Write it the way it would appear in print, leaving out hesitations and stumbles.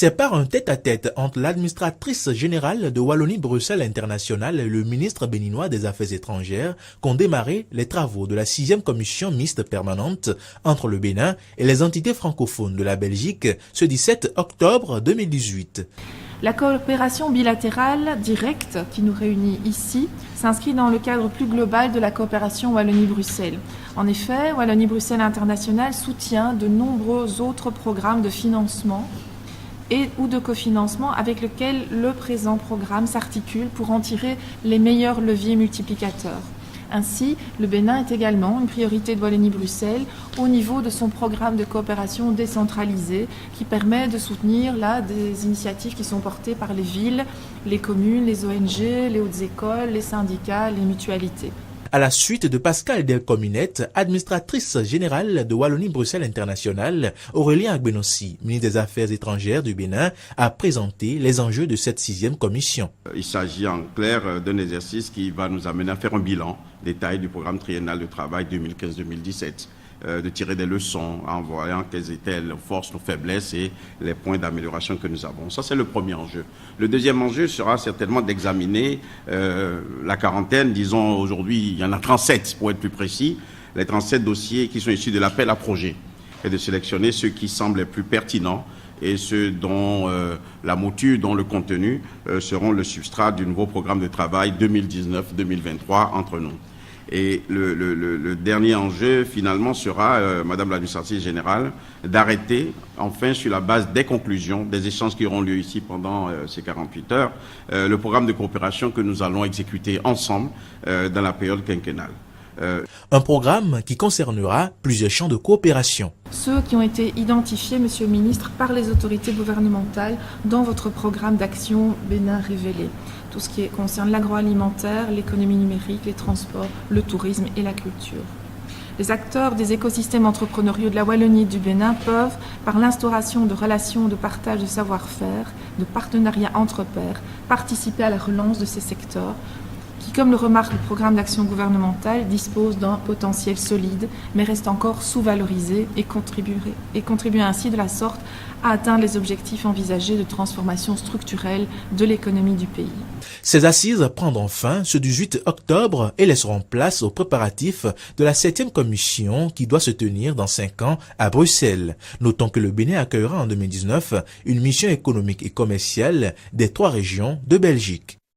C'est par un tête-à-tête entre l'administratrice générale de Wallonie-Bruxelles International et le ministre béninois des Affaires étrangères qu'ont démarré les travaux de la 6e commission mixte permanente entre le Bénin et les entités francophones de la Belgique ce 17 octobre 2018. La coopération bilatérale directe qui nous réunit ici s'inscrit dans le cadre plus global de la coopération Wallonie-Bruxelles. En effet, Wallonie-Bruxelles International soutient de nombreux autres programmes de financement ou de cofinancement avec lesquels le présent programme s'articule pour en tirer les meilleurs leviers multiplicateurs. Ainsi, le Bénin est également une priorité de Wallonie-Bruxelles au niveau de son programme de coopération décentralisée qui permet de soutenir des initiatives qui sont portées par les villes, les communes, les ONG, les hautes écoles, les syndicats, les mutualités. À la suite de Pascal Delcominette, administratrice générale de Wallonie-Bruxelles International, Aurélien Agbenossi, ministre des Affaires étrangères du Bénin, a présenté les enjeux de cette 6e commission. Il s'agit en clair d'un exercice qui va nous amener à faire un bilan détaillé du programme triennal de travail 2015-2017. De tirer des leçons en voyant quelles étaient nos forces, nos faiblesses et les points d'amélioration que nous avons. Ça, c'est le premier enjeu. Le deuxième enjeu sera certainement d'examiner la quarantaine. Disons, aujourd'hui, il y en a 37 pour être plus précis, les 37 dossiers qui sont issus de l'appel à projet et de sélectionner ceux qui semblent les plus pertinents et ceux dont la mouture, dont le contenu seront le substrat du nouveau programme de travail 2019-2023 entre nous. Et le dernier enjeu, finalement, sera, Madame l'administratrice générale, d'arrêter, enfin, sur la base des conclusions, des échanges qui auront lieu ici pendant ces 48 heures, le programme de coopération que nous allons exécuter ensemble dans la période quinquennale. Un programme qui concernera plusieurs champs de coopération. Ceux qui ont été identifiés, Monsieur le Ministre, par les autorités gouvernementales dans votre programme d'action Bénin révélé. Tout ce qui concerne l'agroalimentaire, l'économie numérique, les transports, le tourisme et la culture. Les acteurs des écosystèmes entrepreneuriaux de la Wallonie et du Bénin peuvent, par l'instauration de relations de partage de savoir-faire, de partenariats entre pairs, participer à la relance de ces secteurs qui, comme le remarque le programme d'action gouvernementale, dispose d'un potentiel solide, mais reste encore sous-valorisé et contribue ainsi de la sorte à atteindre les objectifs envisagés de transformation structurelle de l'économie du pays. Ces assises prendront fin ce 18 octobre et laisseront place aux préparatifs de la 7e commission qui doit se tenir dans 5 ans à Bruxelles. Notons que le Bénin accueillera en 2019 une mission économique et commerciale des 3 régions de Belgique.